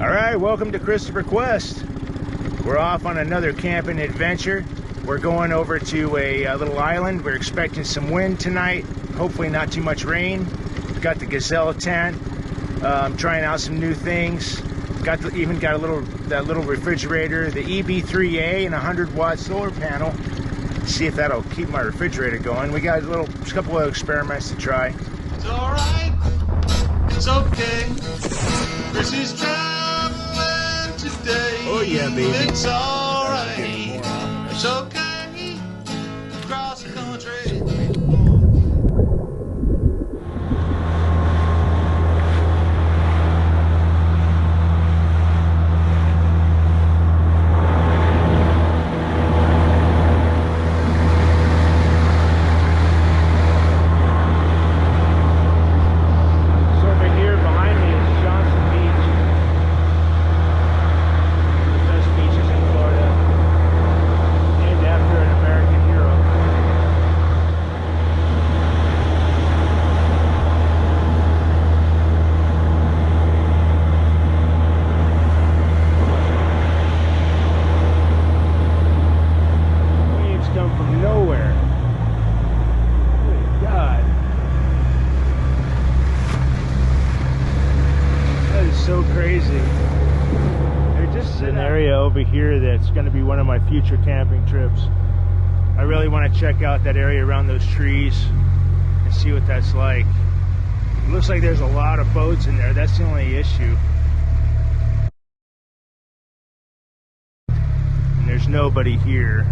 All right, welcome to Christopher Quest. We're off on another camping adventure. We're going over to a little island. We're expecting some wind tonight, hopefully not too much rain. We've got the Gazelle tent. Trying out some new things. Even got that little refrigerator, the EB3A and a 100-watt solar panel. See if that'll keep my refrigerator going. We got a couple of experiments to try. It's all right. It's okay. Bris is traveling today. Oh yeah, baby. It's all right. It's okay. Across the country. Over here that's going to be one of my future camping trips. I really want to check out that area around those trees and see what that's like. It looks like there's a lot of boats in there. That's the only issue. And there's nobody here,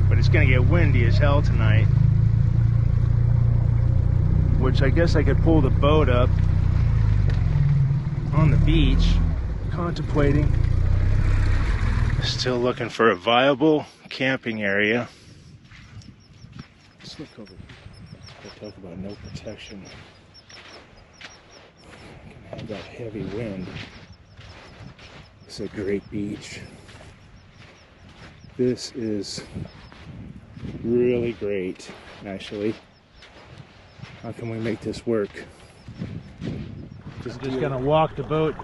but it's going to get windy as hell tonight, which I guess I could pull the boat up on the beach. Contemplating. Still looking for a viable camping area. Let's look over here. We'll talk about no protection. I can have that heavy wind. It's a great beach. This is really great, actually. How can we make this work? Just gonna walk the boat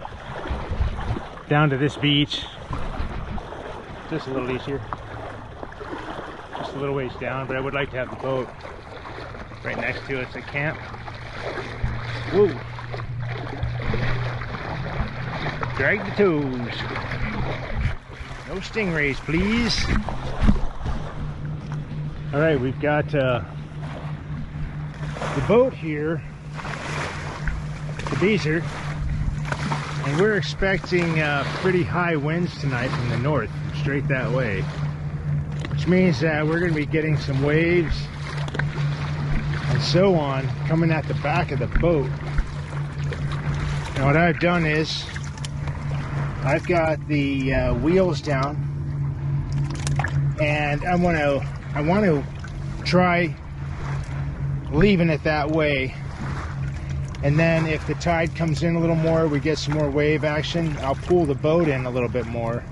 down to this beach. Just a little easier, just a little ways down, but I would like to have the boat right next to us at camp. Whoa! Drag the toes. No stingrays, please. All right, we've got the boat here, the Beezer, and we're expecting pretty high winds tonight from the north. Straight that way, which means that we're going to be getting some waves and so on coming at the back of the boat. Now what I've done is I've got the wheels down, and I want to try leaving it that way, and then if the tide comes in a little more, we get some more wave action, I'll pull the boat in a little bit more.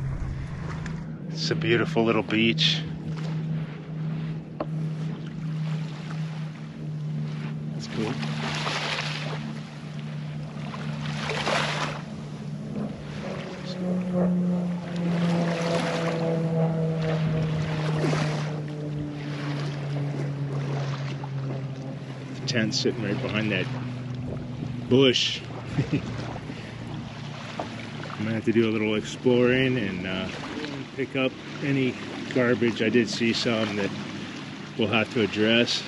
It's a beautiful little beach. That's cool. The tent's sitting right behind that bush. I'm gonna have to do a little exploring and pick up any garbage. I did see some that we'll have to address.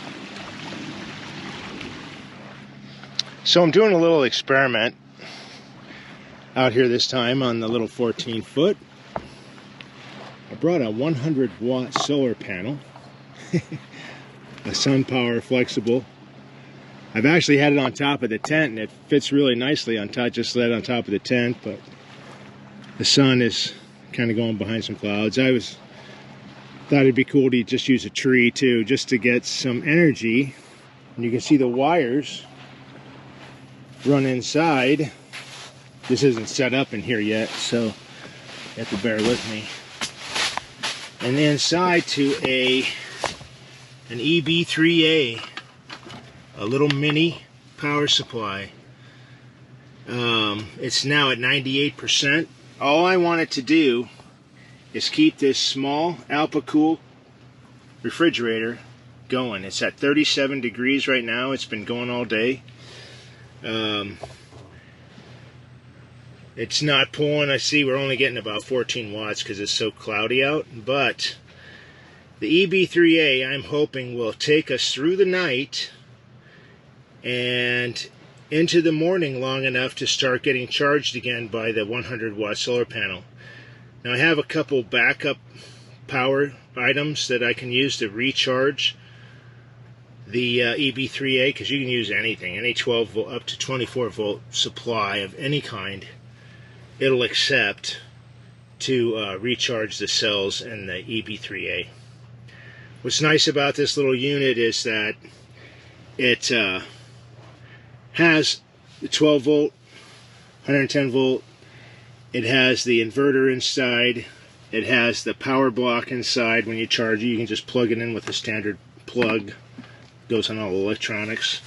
So I'm doing a little experiment out here this time on the little 14-foot. I brought a 100-watt solar panel, a sun power flexible. I've actually had it on top of the tent, and it fits really nicely on top, just on top of the tent, but the sun is kind of going behind some clouds. Thought it'd be cool to just use a tree too, just to get some energy. And you can see the wires run inside. This isn't set up in here yet, so you have to bear with me. And inside to an EB3A, a little mini power supply. It's now at 98%. All I wanted to do is keep this small Alpacool refrigerator going. It's at 37 degrees right now. It's been going all day. It's not pulling. I see we're only getting about 14 watts because it's so cloudy out. But the EB3A, I'm hoping, will take us through the night and into the morning long enough to start getting charged again by the 100 watt solar panel. Now I have a couple backup power items that I can use to recharge the EB3A, because you can use anything, any 12 volt up to 24 volt supply of any kind it'll accept to recharge the cells in the EB3A. What's nice about this little unit is that it has the 12 volt, 110 volt, it has the inverter inside, it has the power block inside. When you charge it, you can just plug it in with a standard plug. Goes on all electronics.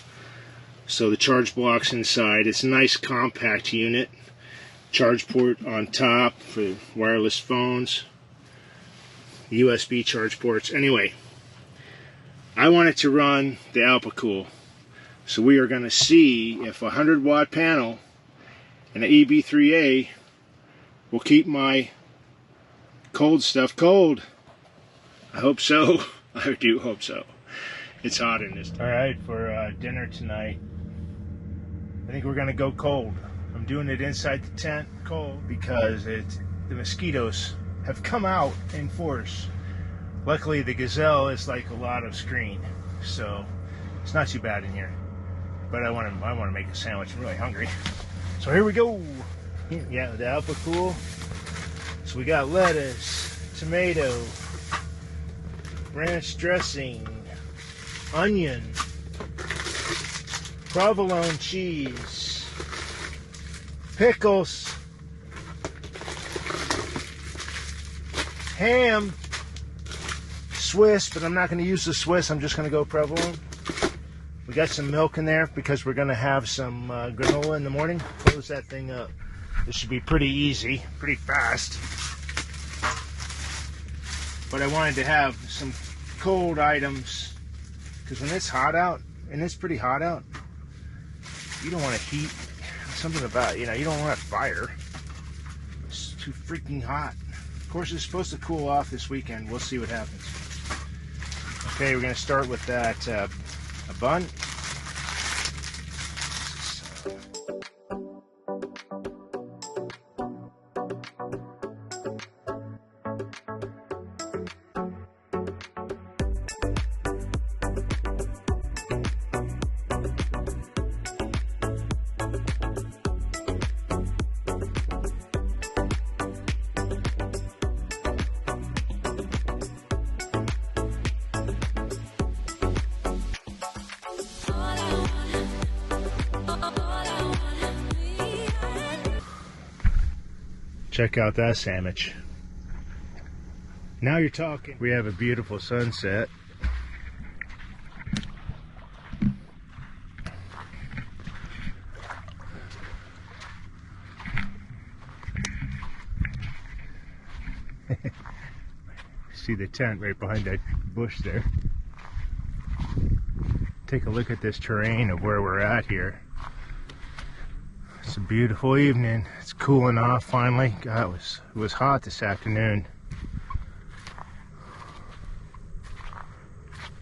So the charge block's inside. It's a nice compact unit. Charge port on top for wireless phones. USB charge ports. Anyway, I wanted to run the Alpacool. So we are going to see if a 100 watt panel and an EB3A will keep my cold stuff cold. I hope so. I do hope so. It's hot in this. Alright, for dinner tonight, I think we're going to go cold. I'm doing it inside the tent cold because the mosquitoes have come out in force. Luckily the Gazelle is like a lot of screen, so it's not too bad in here. But I want to make a sandwich. I'm really hungry. So here we go. Yeah, the Alpacool. So we got lettuce, tomato, ranch dressing, onion, provolone cheese, pickles, ham, Swiss, but I'm not going to use the Swiss. I'm just going to go provolone. We got some milk in there because we're going to have some granola in the morning. Close that thing up. This should be pretty easy, pretty fast. But I wanted to have some cold items because when it's hot out, and it's pretty hot out, you don't want to heat. Something about, you don't want a fire. It's too freaking hot. Of course, it's supposed to cool off this weekend. We'll see what happens. Okay, we're going to start with that a bun. Check out that sandwich. Now you're talking. We have a beautiful sunset. See the tent right behind that bush there. Take a look at this terrain of where we're at here. It's a beautiful evening. It's cooling off finally. God, it was hot this afternoon.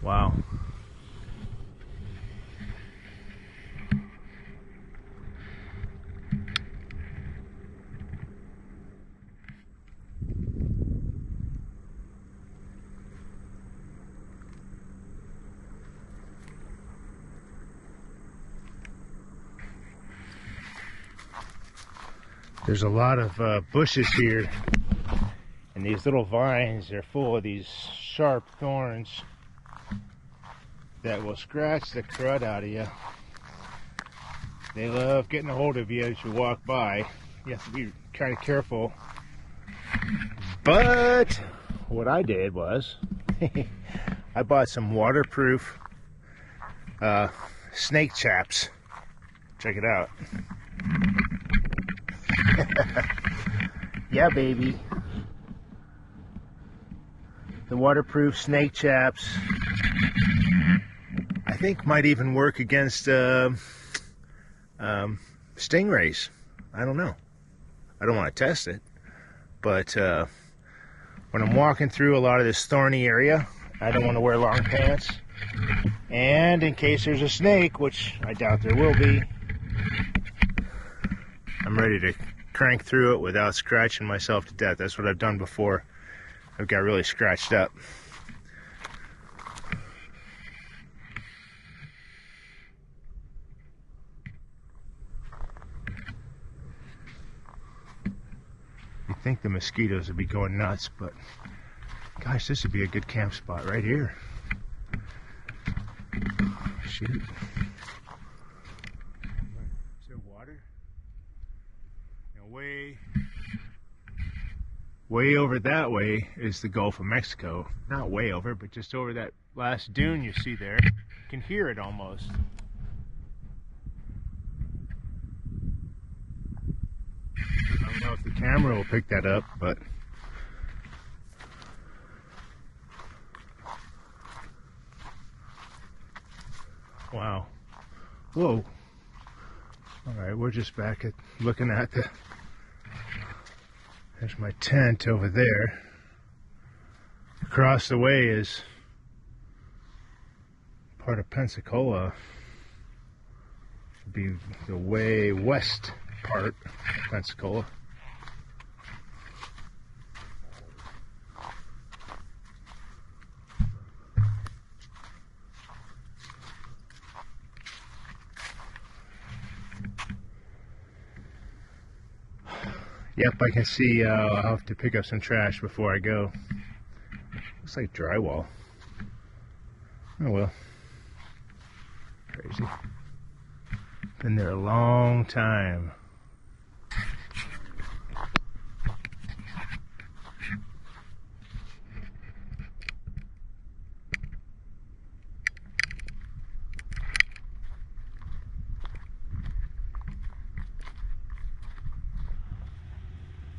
Wow. There's a lot of bushes here, and these little vines are full of these sharp thorns that will scratch the crud out of you. They love getting a hold of you as you walk by. You have to be kind of careful. But what I did was I bought some waterproof snake chaps. Check it out. Yeah, baby. The waterproof snake chaps, I think, might even work against stingrays. I don't know. I don't want to test it, but when I'm walking through a lot of this thorny area, I don't want to wear long pants. And in case there's a snake, which I doubt there will be, I'm ready to crank through it without scratching myself to death. That's what I've done before. I've got really scratched up. You'd think the mosquitoes would be going nuts, but gosh, this would be a good camp spot right here. Shoot. Is there water? You know, way over that way is the Gulf of Mexico. Not way over, but just over that last dune you see there. You can hear it almost. I don't know if the camera will pick that up, but wow. Whoa. Alright, we're just back at looking at the... There's my tent over there. Across the way is part of Pensacola. Would be the way west part of Pensacola. Yep, I can see I'll have to pick up some trash before I go. Looks like drywall. Oh well. Crazy. Been there a long time.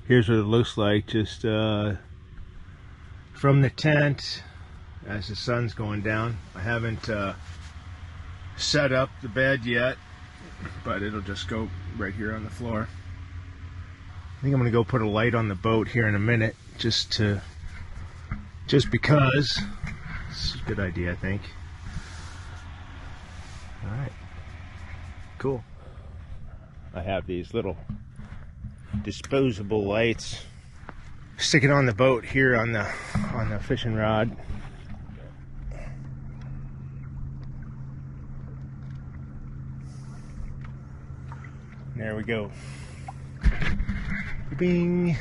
Here's what it looks like just from the tent as the sun's going down. I haven't set up the bed yet, but it'll just go right here on the floor. I think I'm gonna go put a light on the boat here in a minute, just because it's a good idea, I think. All right, cool. I have these little disposable lights. Stick it on the boat here on the fishing rod. There we go. Bing.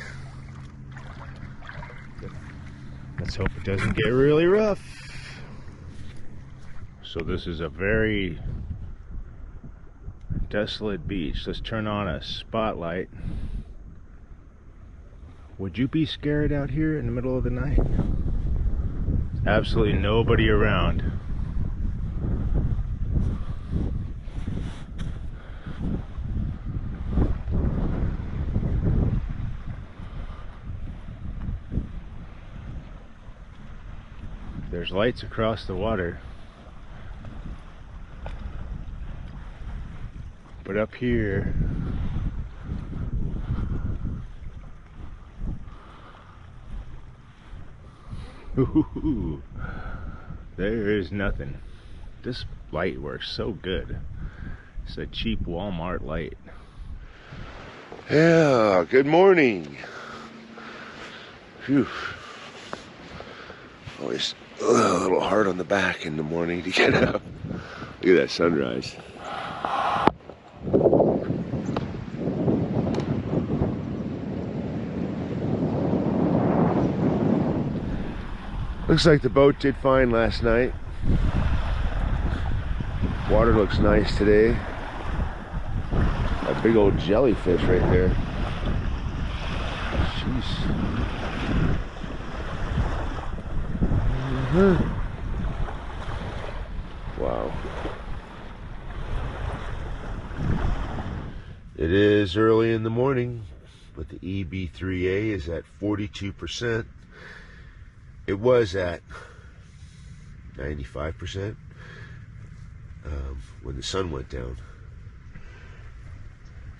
Let's hope it doesn't get really rough. So this is a very desolate beach. Let's turn on a spotlight. Would you be scared out here in the middle of the night? Absolutely nobody around. There's lights across the water. But up here, ooh, there is nothing. This light works so good. It's a cheap Walmart light. Yeah, good morning. Phew. Always a little hard on the back in the morning to get up. Look at that sunrise. Looks like the boat did fine last night. Water looks nice today. A big old jellyfish right there. Jeez. Wow. It is early in the morning. but the EB3A is at 42%. It was at 95% when the sun went down.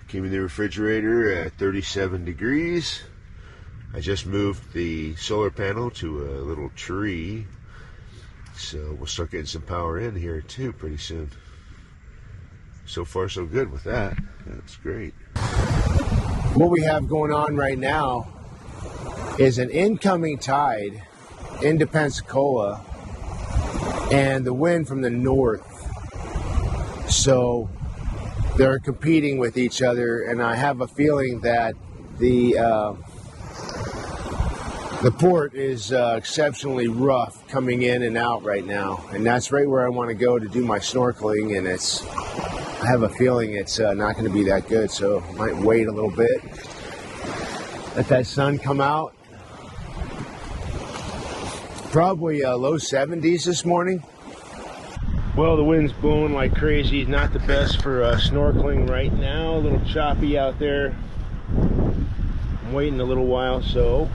Came in the refrigerator at 37 degrees. I just moved the solar panel to a little tree, so we'll start getting some power in here too pretty soon. So far so good with that. That's great. What we have going on right now is an incoming tide into Pensacola and the wind from the north. So they're competing with each other, and I have a feeling that the port is exceptionally rough coming in and out right now, and that's right where I want to go to do my snorkeling, and I have a feeling it's not going to be that good, so I might wait a little bit, let that sun come out. Probably low 70s this morning. Well, the wind's blowing like crazy. Not the best for snorkeling right now. A little choppy out there. I'm waiting a little while, so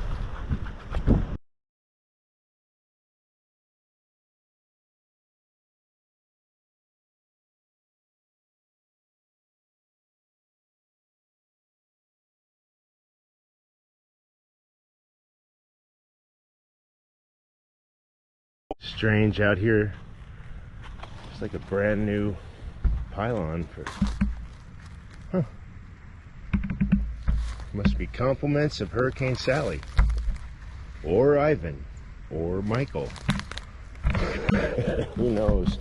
strange out here. It's like a brand new pylon for, must be compliments of Hurricane Sally or Ivan or Michael. Who knows?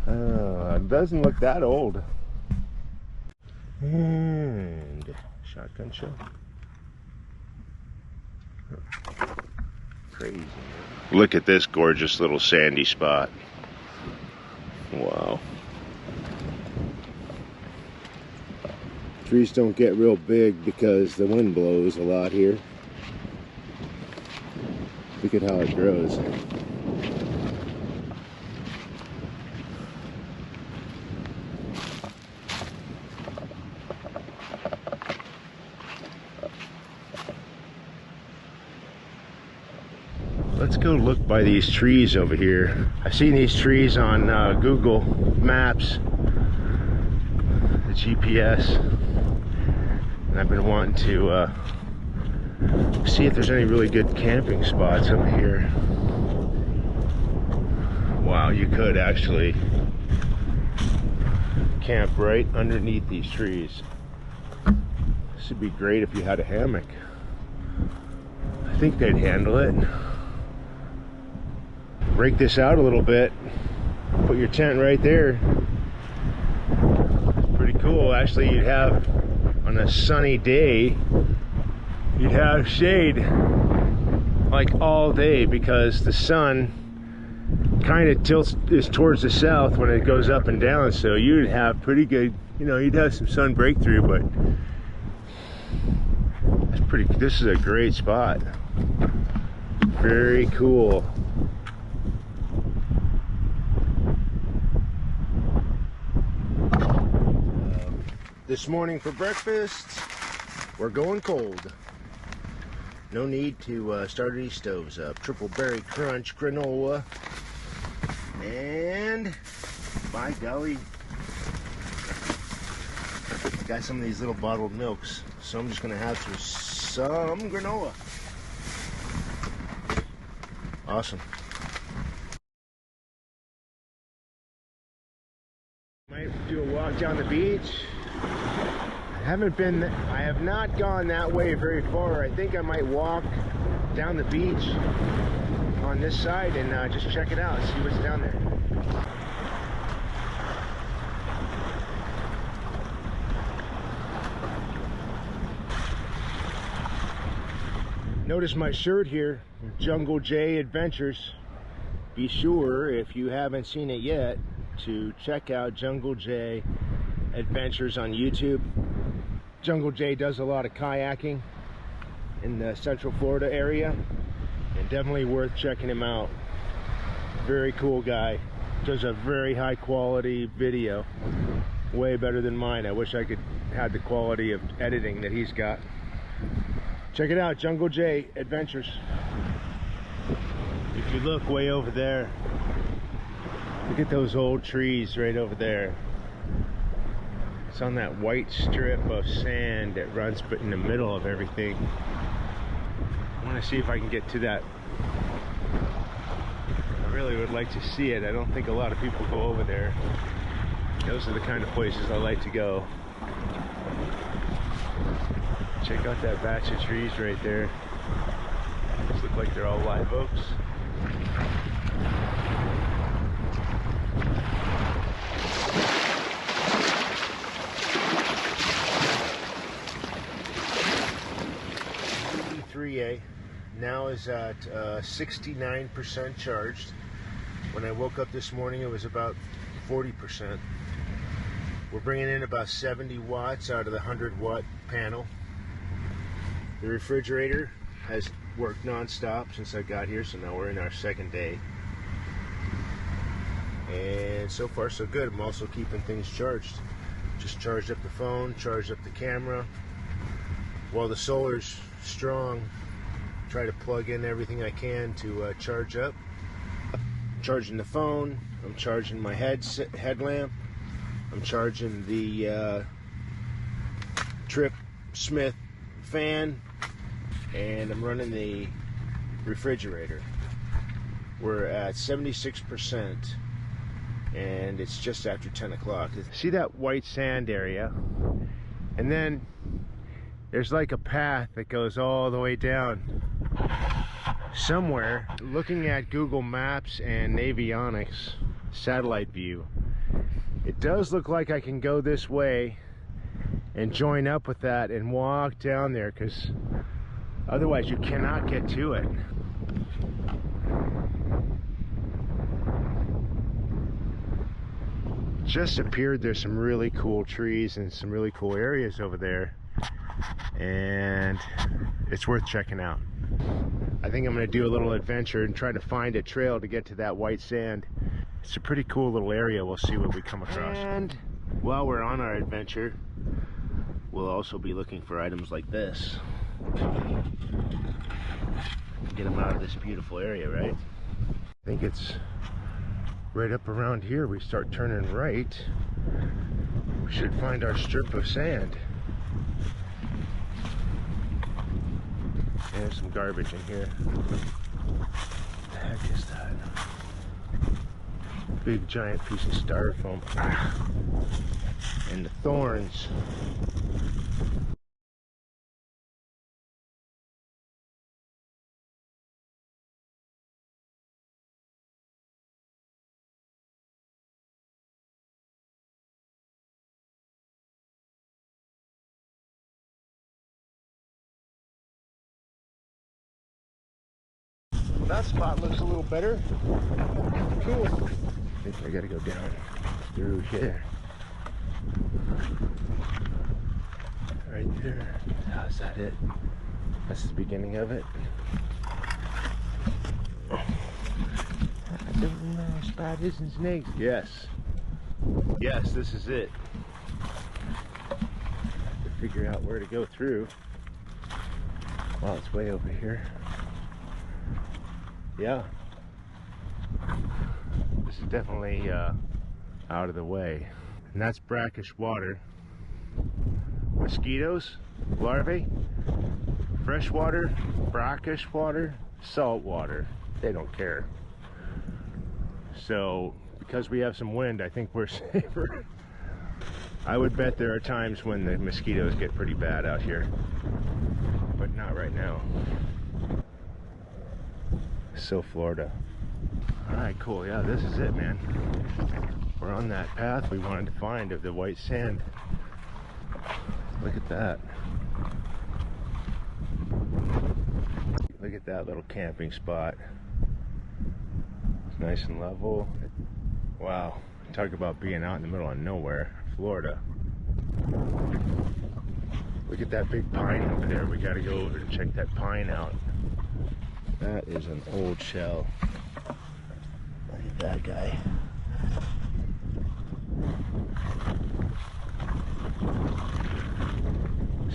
It doesn't look that old. And shotgun shell. Crazy. Look at this gorgeous little sandy spot. Wow. Trees don't get real big because the wind blows a lot here. Look at how it grows. Let's go look by these trees over here. I've seen these trees on Google Maps, the GPS, and I've been wanting to see if there's any really good camping spots over here. Wow, you could actually camp right underneath these trees. This would be great if you had a hammock. I think they'd handle it. Break this out a little bit, put your tent right there. It's pretty cool. Actually, you'd have, on a sunny day, you'd have shade like all day, because the sun kind of is towards the south when it goes up and down, so you'd have pretty good, you'd have some sun breakthrough. But this is a great spot. Very cool. This morning for breakfast, we're going cold. No need to start any stoves up. Triple berry crunch granola. And by golly, got some of these little bottled milks. So I'm just gonna have some granola. Awesome. Might do a walk down the beach. I have not gone that way very far. I think I might walk down the beach on this side and just check it out, see what's down there. Notice my shirt here, Jungle J Adventures. Be sure, if you haven't seen it yet, to check out Jungle J Adventures on YouTube. Jungle J does a lot of kayaking in the Central Florida area, and definitely worth checking him out. Very cool guy. Does a very high quality video, way better than mine. I wish I could had the quality of editing that he's got. Check it out, Jungle J Adventures. If you look way over there, look at those old trees right over there. It's on that white strip of sand that runs in the middle of everything. I want to see if I can get to that. I really would like to see it. I don't think a lot of people go over there. Those are the kind of places I like to go. Check out that batch of trees right there. These look like they're all live oaks. E3A now is at 69% charged. When I woke up this morning, it was about 40%. We're bringing in about 70 watts out of the 100-watt panel. The refrigerator has worked non-stop since I got here, so now we're in our second day. And so far so good. I'm also keeping things charged. Just charged up the phone, charged up the camera. While the solar's strong, try to plug in everything I can to charge up. I'm charging the phone, I'm charging my headlamp, I'm charging the Trip Smith fan, and I'm running the refrigerator. We're at 76%, and it's just after 10 o'clock. See that white sand area? And then there's like a path that goes all the way down somewhere. Looking at Google Maps and Navionics satellite view, it does look like I can go this way and join up with that and walk down there, because otherwise you cannot get to it. Just appeared there's some really cool trees and some really cool areas over there, and it's worth checking out. I think I'm going to do a little adventure and try to find a trail to get to that white sand. It's a pretty cool little area. We'll see what we come across. And while we're on our adventure, we'll also be looking for items like this. Get them out of this beautiful area, right? I think it's right up around here. We start turning right, we should find our strip of sand. There's some garbage in here. What the heck is that? Big giant piece of styrofoam. And the thorns. That spot looks a little better. Cool. I think I gotta go down through here. Right there. Oh, is that it? That's the beginning of it. I don't know, spiders and snakes. Yes. Yes, this is it. Have to figure out where to go through. Wow, it's way over here. Yeah, this is definitely out of the way. And that's brackish water. Mosquitoes, larvae, fresh water, brackish water, salt water. They don't care. So because we have some wind, I think we're safer. I would bet there are times when the mosquitoes get pretty bad out here, but not right now. So Florida. Alright, cool. Yeah, this is it, man. We're on that path we wanted to find of the white sand. Look at that. Look at that little camping spot. It's nice and level. Wow. Talk about being out in the middle of nowhere. Florida. Look at that big pine over there. We gotta go over and check that pine out. That is an old shell. Look at that guy.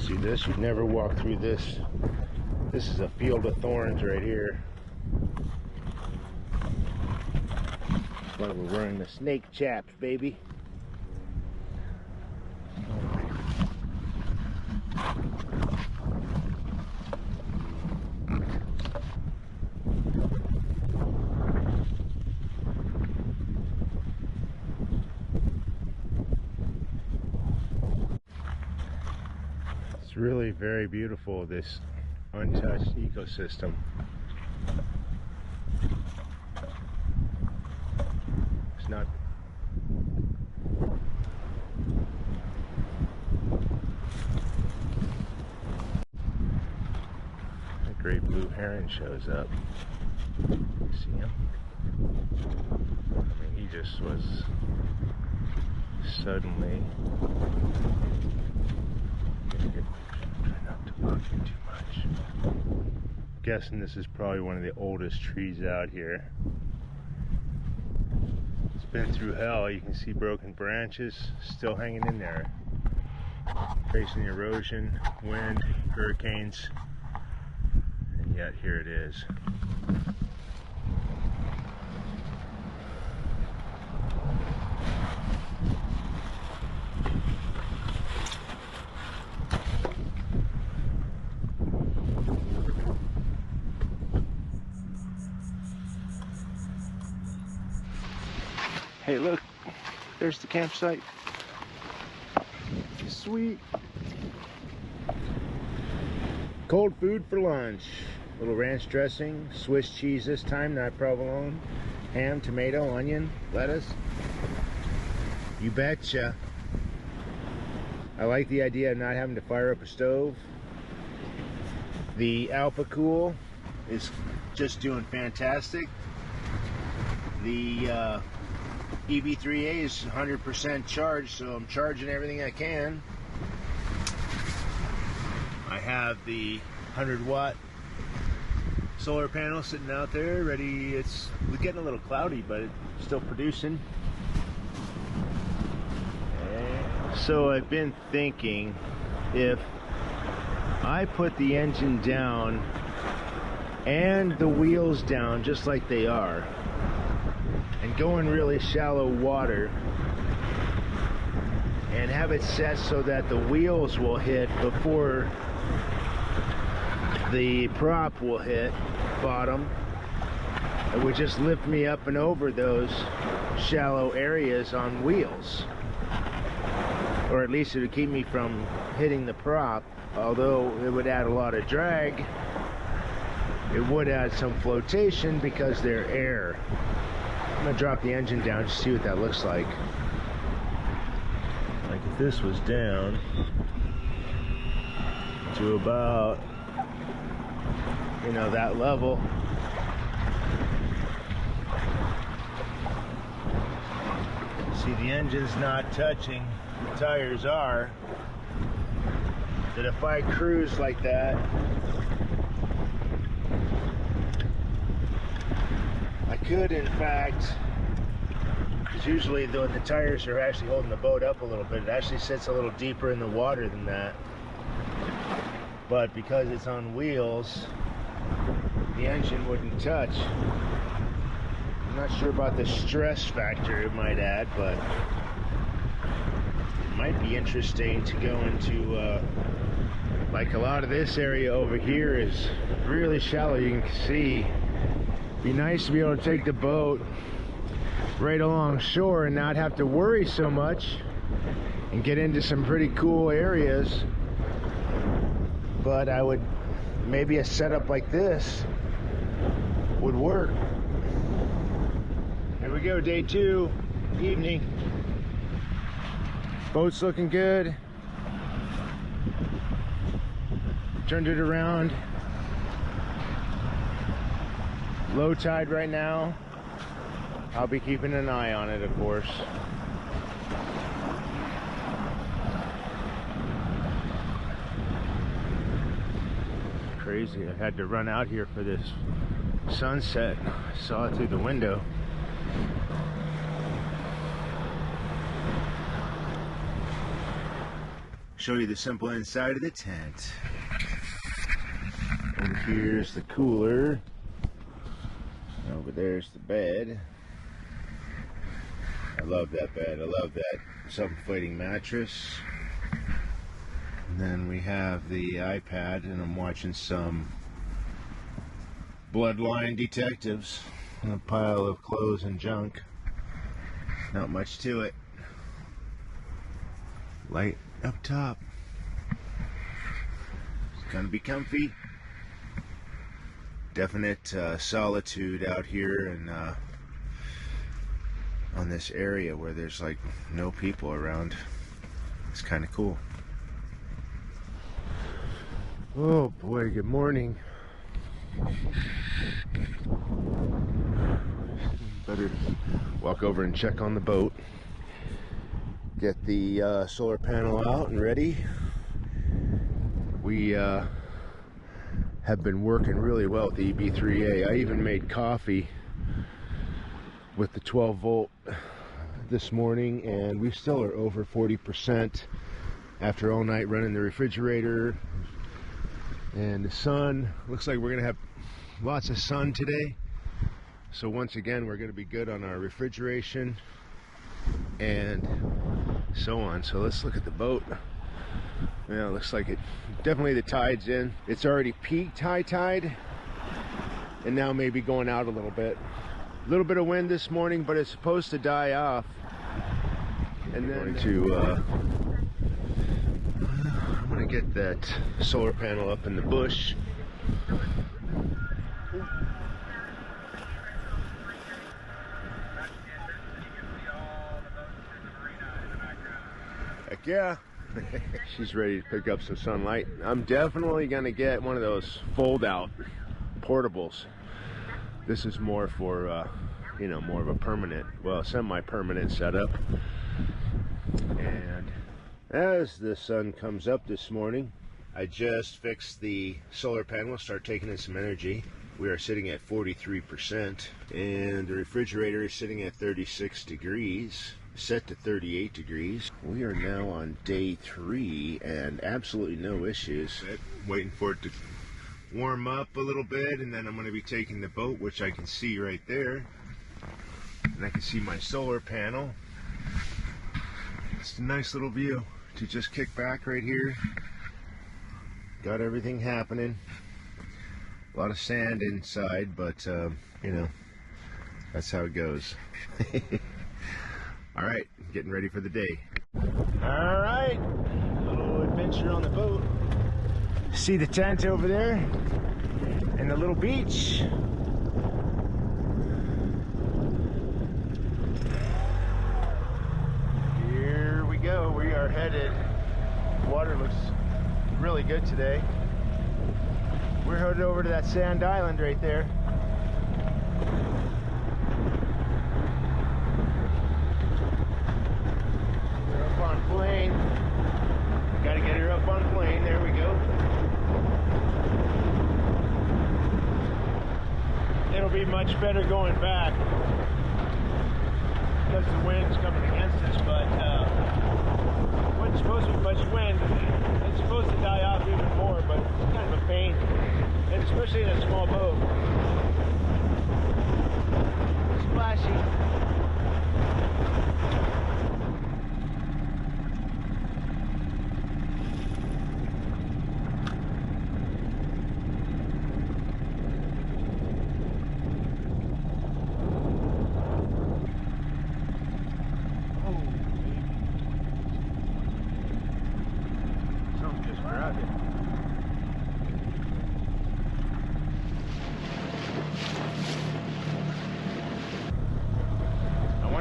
See this? You'd never walk through this. This is a field of thorns right here. That's why we're wearing the snake chaps, baby. It's really very beautiful, this untouched ecosystem. It's not a great blue heron shows up. See him? I mean, he just was suddenly. Try not to bug you too much. I'm guessing this is probably one of the oldest trees out here. It's been through hell. You can see broken branches still hanging in there, facing erosion, wind, hurricanes, and yet here it is. Hey, look, there's the campsite. Sweet. Cold food for lunch. Little ranch dressing, Swiss cheese this time, not provolone. Ham, tomato, onion, lettuce. You betcha. I like the idea of not having to fire up a stove. The Alpha Cool is just doing fantastic. The EV3A is 100% charged, so I'm charging everything I can. I have the 100-watt solar panel sitting out there ready. It's getting a little cloudy, but it's still producing. So I've been thinking, if I put the engine down and the wheels down just like they are, and go in really shallow water and have it set so that the wheels will hit before the prop will hit bottom, it would just lift me up and over those shallow areas on wheels, or at least it would keep me from hitting the prop. Although it would add a lot of drag, it would add some flotation because they're air. I'm gonna drop the engine down to see what that looks like. Like if this was down to about, you know, that level. See, the engine's not touching, the tires are. That if I cruise like that, I could, in fact, because usually though the tires are actually holding the boat up a little bit, it actually sits a little deeper in the water than that. But because it's on wheels, the engine wouldn't touch. I'm not sure about the stress factor it might add, but it might be interesting to go into, like a lot of this area over here is really shallow, you can see. Be nice to be able to take the boat right along shore and not have to worry so much and get into some pretty cool areas. But I would, maybe a setup like this would work. Here we go, day 2, evening. Boat's looking good. Turned it around. Low tide right now. I'll be keeping an eye on it, of course. Crazy, I had to run out here for this sunset. I saw it through the window. show you the simple inside of the tent. And here's the cooler. Over there's the bed. I love that bed. I love that self-inflating mattress. And then we have the iPad, and I'm watching some Bloodline Detectives on a pile of clothes and junk. Not much to it. Light up top. It's gonna be comfy. Definite solitude out here and on this area where there's like no people around. It's kind of cool. Oh boy, good morning. Better walk over and check on the boat. Get the solar panel out and ready. We have been working really well with the EB3A. I even made coffee with the 12 volt this morning, and we still are over 40% after all night running the refrigerator. And the sun, looks like we're gonna have lots of sun today. So once again, we're gonna be good on our refrigeration and so on. So let's look at the boat. Yeah, looks like it, definitely the tide's in. It's already peaked high tide, and now maybe going out a little bit. A little bit of wind this morning, but it's supposed to die off. And then I'm gonna get that solar panel up in the bush. Heck yeah. She's ready to pick up some sunlight. I'm definitely gonna get one of those fold-out portables. This is more for, you know, more of a permanent, well, semi-permanent setup. And as the sun comes up this morning, I just fixed the solar panel, start taking in some energy. We are sitting at 43%, and the refrigerator is sitting at 36 degrees. Set to 38 degrees. We are now on day 3 and absolutely no issues. Waiting for it to warm up a little bit, and then I'm going to be taking the boat, which I can see right there, and I can see my solar panel. It's a nice little view to just kick back right here. Got everything happening. A lot of sand inside, but you know, that's how it goes. All right, getting ready for the day. All right, little adventure on the boat. See the tent over there and the little beach. Here we go, we are headed. Water looks really good today. We're headed over to that sand island right there. Plane. Got to get her up on plane. There we go. It'll be much better going back because the wind's coming against us, but wasn't supposed to be much wind. It's supposed to die off even more, but it's kind of a pain, and especially in a small boat. Splashy.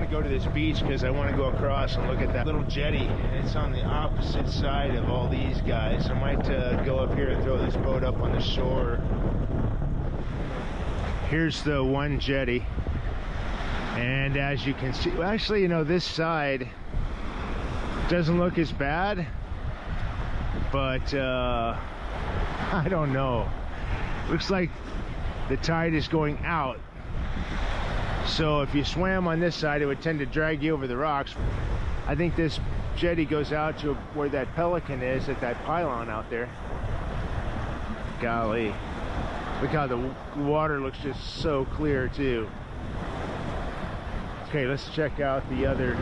Go to this beach because I want to go across and look at that little jetty. It's on the opposite side of all these guys. I might go up here and throw this boat up on the shore. Here's the one jetty, and as you can see, well, actually, you know, this side doesn't look as bad, but I don't know. Looks like the tide is going out. So if you swam on this side, it would tend to drag you over the rocks. I think this jetty goes out to where that pelican is at that pylon out there. Golly, look how the water looks just so clear too. Okay, let's check out the other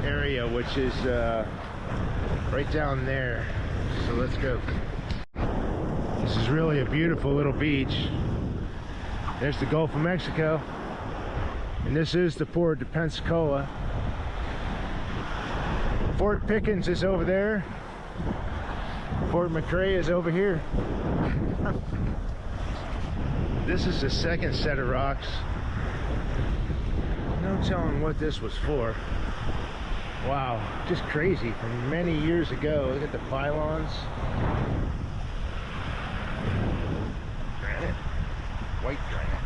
area, which is right down there. So let's go. This is really a beautiful little beach. There's the Gulf of Mexico, and this is the port of Pensacola. Fort Pickens is over there. Fort McRae is over here. This is the second set of rocks. No telling what this was for. Wow, just crazy from many years ago. Look at the pylons. Granite, white granite.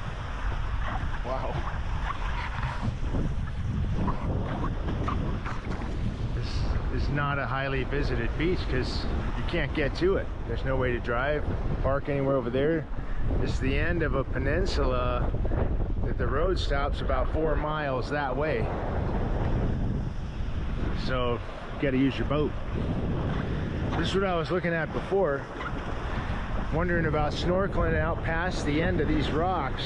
Wow. This is not a highly visited beach because you can't get to it. There's no way to drive, park anywhere over there. This is the end of a peninsula that the road stops about 4 miles that way. So you got to use your boat. This is what I was looking at before, wondering about snorkeling out past the end of these rocks.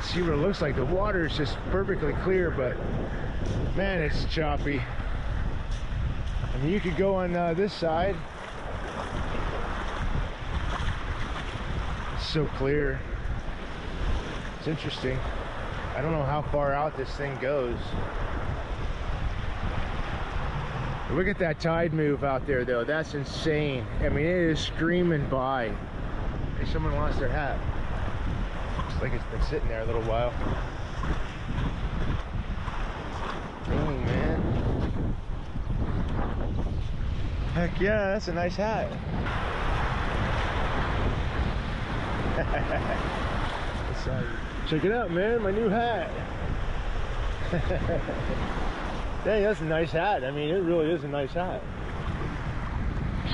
See what it looks like. The water is just perfectly clear, but man, it's choppy. I mean, you could go on this side. It's so clear. It's interesting. I don't know how far out this thing goes. Look at that tide move out there though. That's insane. I mean, it is screaming by. Hey, someone lost their hat. Looks like it's been sitting there a little while. Dang, man. Heck yeah, that's a nice hat. Check it out, man, my new hat. Dang, that's a nice hat. I mean, it really is a nice hat.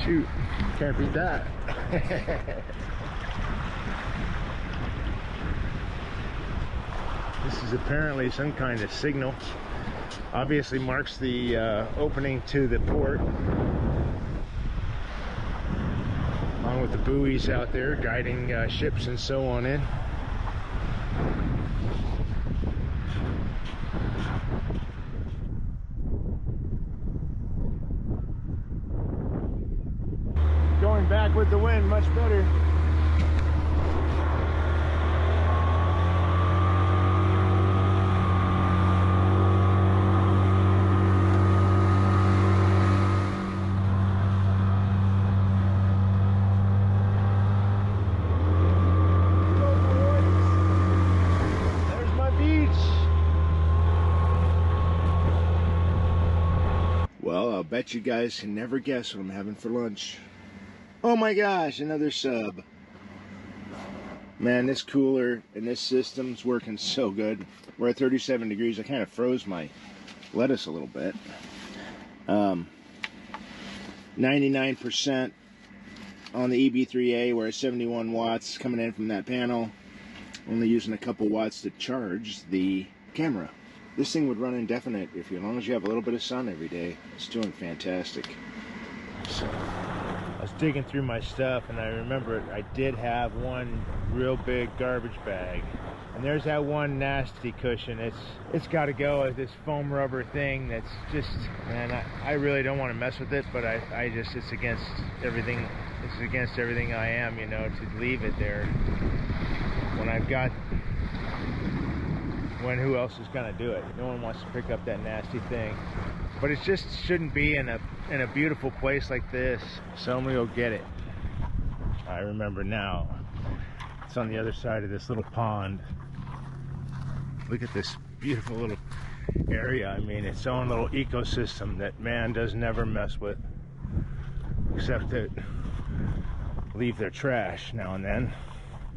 Shoot, can't beat that. This is apparently some kind of signal. Obviously marks the opening to the port. Along with the buoys out there guiding ships and so on in. Going back with the wind, much better. There's my beach. Well, I'll bet you guys can never guess what I'm having for lunch. Oh my gosh, another sub. Man, this cooler and this system's working so good. We're at 37 degrees. I kind of froze my lettuce a little bit. 99% on the EB3A. We're at 71 watts coming in from that panel. Only using a couple watts to charge the camera. This thing would run indefinite as long as you have a little bit of sun every day. It's doing fantastic. So I was digging through my stuff and I remembered I did have one real big garbage bag, and there's that one nasty cushion. It's got to go as this foam rubber thing that's just, man, I really don't want to mess with it, but I just, it's against everything. It's against everything I am, you know, to leave it there when I've got, when who else is gonna do it? No one wants to pick up that nasty thing. But it just shouldn't be in a beautiful place like this. So I'm gonna go get it. I remember now. It's on the other side of this little pond. Look at this beautiful little area. I mean, its own little ecosystem that man does never mess with, except to leave their trash now and then,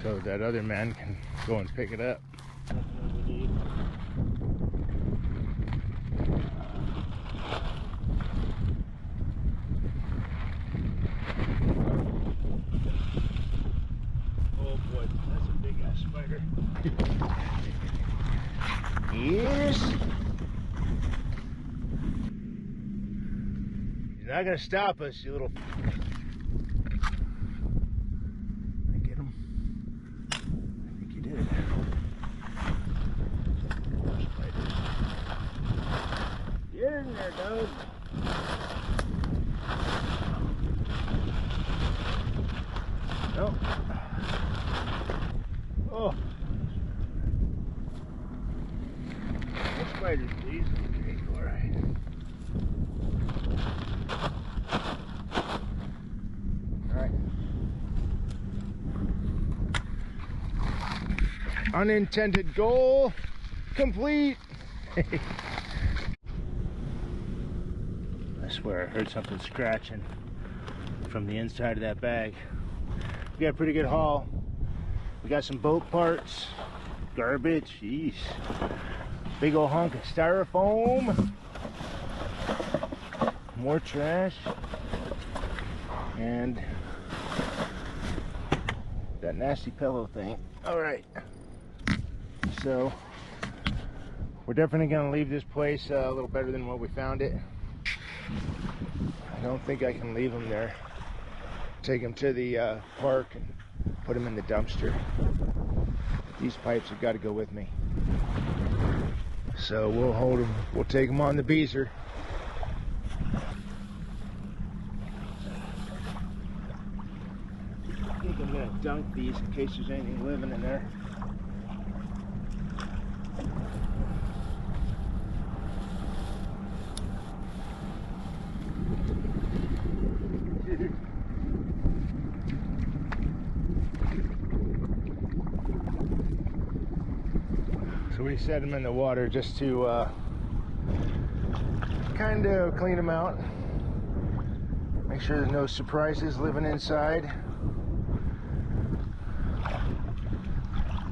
so that other man can go and pick it up. Yes. You're not gonna stop us, you little. I get him. I think you did. Get in there, dog. Nope. Oh. No spiders, please. Okay, all right. All right. Unintended goal complete. I swear I heard something scratching from the inside of that bag. We got a pretty good haul. We got some boat parts, garbage, jeez. Big old hunk of styrofoam, more trash, and that nasty pillow thing. All right, so we're definitely gonna leave this place a little better than what we found it. I don't think I can leave them there. Take them to the park and put them in the dumpster. These pipes have got to go with me. So we'll hold them, we'll take them on the beezer. I think I'm gonna dunk these in case there's anything living in there. So we set them in the water just to kind of clean them out. Make sure there's no surprises living inside.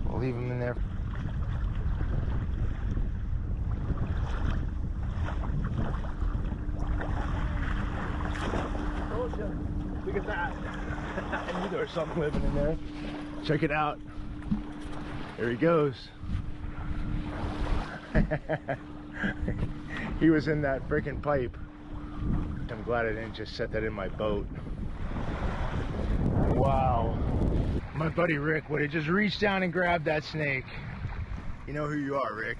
We'll leave them in there. Oh, look at that. I knew there was something living in there. Check it out. There he goes. He was in that freaking pipe. I'm glad I didn't just set that in my boat. Wow. My buddy Rick would have just reached down and grabbed that snake. You know who you are, Rick.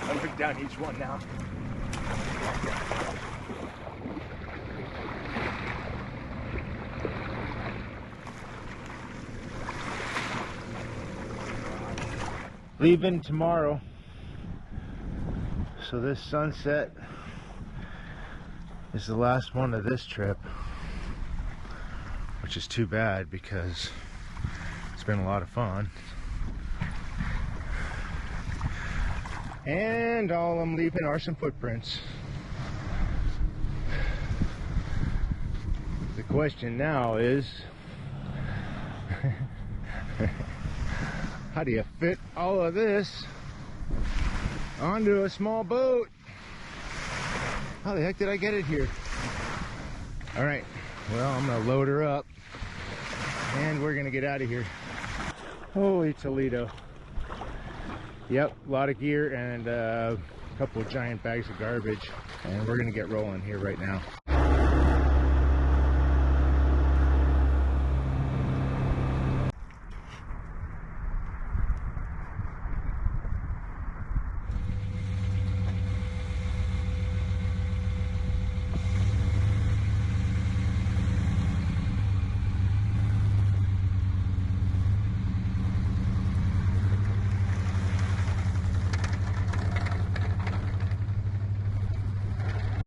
I'll pick down each one now. Leaving tomorrow, so this sunset is the last one of this trip, which is too bad because it's been a lot of fun. And all I'm leaving are some footprints. The question now is, how do you fit all of this onto a small boat? How the heck did I get it here? All right, well, I'm gonna load her up and we're gonna get out of here. Holy Toledo. Yep, a lot of gear and a couple of giant bags of garbage, and we're gonna get rolling here right now.